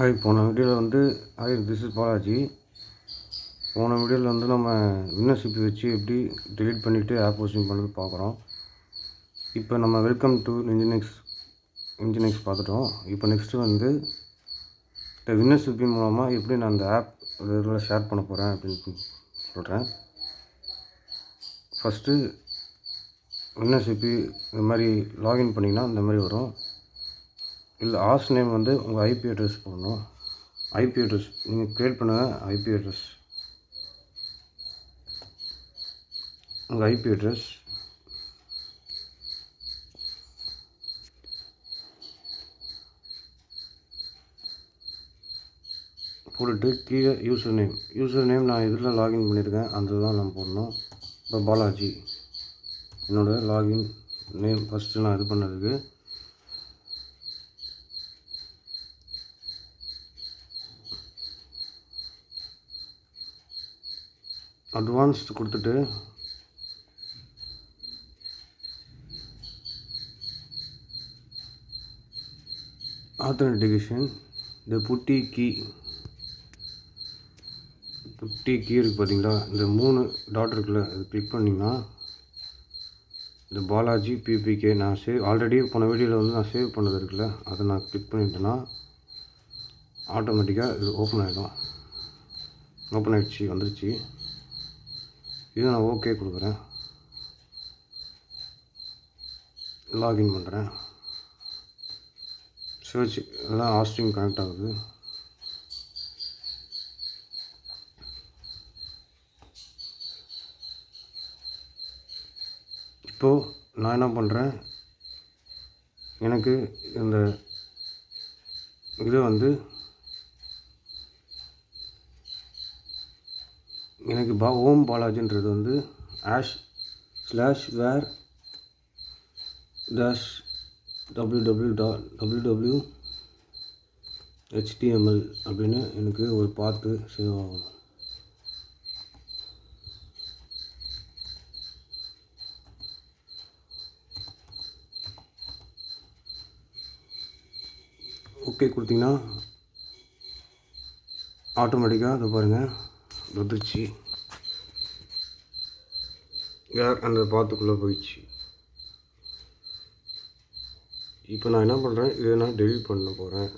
போன வீடியோவில் வந்து திஸ் இஸ் பாலாஜி. போன வீடியோவில் வந்து நம்ம வின்னர்ஷிப் வச்சு எப்படி டெலீட் பண்ணிவிட்டு ஆப் ஹோஸ்டிங் பண்ணுறது பார்க்குறோம். இப்போ நம்ம வெல்கம் டு இன்ஜினிக்ஸ் பார்த்துட்டோம். இப்போ நெக்ஸ்ட்டு வந்து இந்த வின்னர்ஷிப்பின் மூலமாக எப்படி நான் அந்த ஆப் இதில் ஷேர் பண்ண போகிறேன் அப்படின்னு சொல்கிறேன். ஃபஸ்ட்டு வின்னர்ஷிப்பி இந்த மாதிரி லாகின் பண்ணிங்கன்னா இந்த மாதிரி வரும். இல்லை ஹாஸ்ட் நேம் வந்து உங்கள் ஐபி அட்ரஸ் போடணும். ஐபி அட்ரஸ் நீங்கள் க்ரியேட் பண்ணுங்கள். ஐபி அட்ரஸ் உங்கள் ஐபி அட்ரஸ் போட்டுட்டு கீழே யூசர் நேம் நான் இதில் லாகின் பண்ணியிருக்கேன், அந்த தான் நான் போடணும். இப்போ பாலாஜி என்னோடய லாகின் நேம் ஃபஸ்ட்டு நான் இது பண்ணதுக்கு. அட்வான்ஸ்டு கொடுத்துட்டு ஆத்தென்டிகேஷன் இந்த புட்டி கீ இருக்குது பார்த்தீங்களா, இந்த 3 டாட் இருக்குல்ல, அது கிளிக் பண்ணிங்கன்னா இந்த பாலாஜி பிபிகே நான் ஆல்ரெடி போன வீடியோவில் வந்து நான் சேவ் பண்ணது இருக்குல்ல, அதை நான் கிளிக் பண்ணிட்டேன்னா ஆட்டோமேட்டிக்காக இது ஓப்பன் ஆகிடும். ஓப்பன் ஆகிடுச்சு, வந்துருச்சு. இது நான் ஓகே கொடுக்குறேன், லாகின் பண்ணுறேன். சர்ச் எல்லாம் ஹாஸ்டிங் கனெக்ட் ஆகுது. இப்போது நான் என்ன பண்ணுறேன், எனக்கு இந்த இது வந்து எனக்கு ஓம் பாலாஜின்றது வந்து /where www.html அப்படின்னு எனக்கு ஒரு பார்த்து சேவ் ஆகும். ஓகே கொடுத்தீங்கன்னா ஆட்டோமேட்டிக்காக அதை பாருங்கள் வந்துருச்சு. அந்த பாத்துக்குள்ளே போயிடுச்சு. இப்போ நான் என்ன பண்ணுறேன், இதை நான் டெலீட் பண்ண போகிறேன்.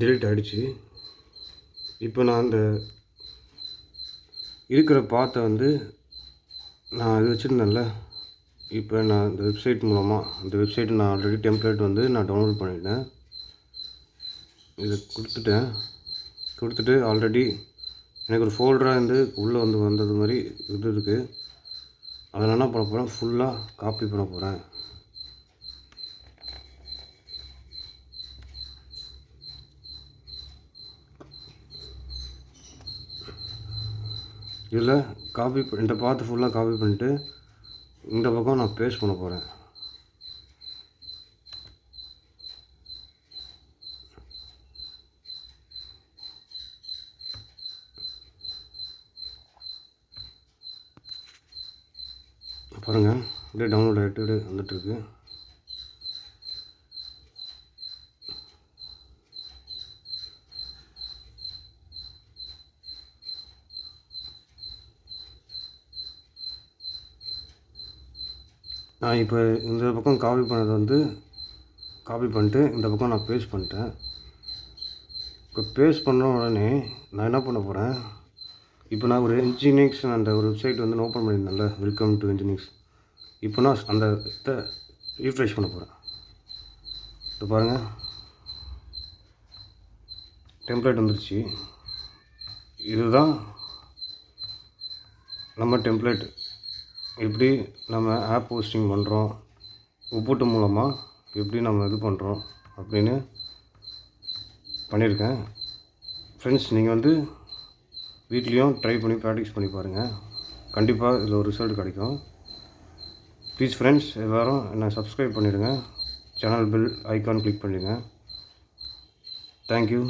டெலீட் ஆகிடுச்சு. இப்போ நான் அந்த இருக்கிற பாத்தை வந்து நான் இது வச்சுருந்தேன்ல, இப்போ நான் இந்த வெப்சைட் மூலமாக இந்த வெப்சைட் நான் ஆல்ரெடி டெம்ப்ளேட் வந்து நான் டவுன்லோட் பண்ணிட்டேன். இதை கொடுத்துட்டு ஆல்ரெடி எனக்கு ஒரு ஃபோல்டராக இருந்து உள்ளே வந்தது மாதிரி இது இருக்குது. அதை நான் என்ன பண்ண போகிறேன், ஃபுல்லாக காப்பி பண்ண போகிறேன். இதில் இந்த பார்த்து ஃபுல்லாக காப்பி பண்ணிவிட்டு இந்த பக்கம் நான் பேஸ்ட் பண்ண போகிறேன். பாருங்கள், அப்படியே டவுன்லோட் ஆகிட்டு வந்துட்டுருக்கு. நான் இப்போ இந்த பக்கம் காப்பி பண்ணது வந்து காப்பி பண்ணிட்டு இந்த பக்கம் நான் பேஸ்ட் பண்ணிட்டேன். இப்போ பேஸ்ட் பண்ண உடனே நான் என்ன பண்ண போகிறேன், இப்போ நான் ஒரு இன்ஜினிக்ஸ் அந்த ஒரு வெப்சைட் வந்து ஓப்பன் பண்ணியிருந்தேன்ல, வெல்கம் டு இன்ஜினிக்ஸ். இப்போ நான் அந்த இதை ரீஃப்ரெஷ் பண்ண போகிறேன். இப்போ பாருங்கள், டெம்ப்ளேட் வந்துருச்சு. இதுதான் நம்ம டெம்ப்ளேட். எப்படி நம்ம ஆப் ஹோஸ்டிங் பண்ணுறோம், உபுண்டு மூலமாக எப்படி நம்ம இது பண்ணுறோம் அப்படின்னு பண்ணியிருக்கேன். ஃப்ரெண்ட்ஸ், நீங்கள் வந்து வீட்லேயும் ட்ரை பண்ணி ப்ராக்டிஸ் பண்ணி பாருங்கள். கண்டிப்பாக இதில் ஒரு ரிசல்ட் கிடைக்கும். ப்ளீஸ் ஃப்ரெண்ட்ஸ், எல்லோரும் என்னை சப்ஸ்கிரைப் பண்ணிவிடுங்க. சேனல் பெல் ஐக்கான் கிளிக் பண்ணிடுங்க. தேங்க்யூ.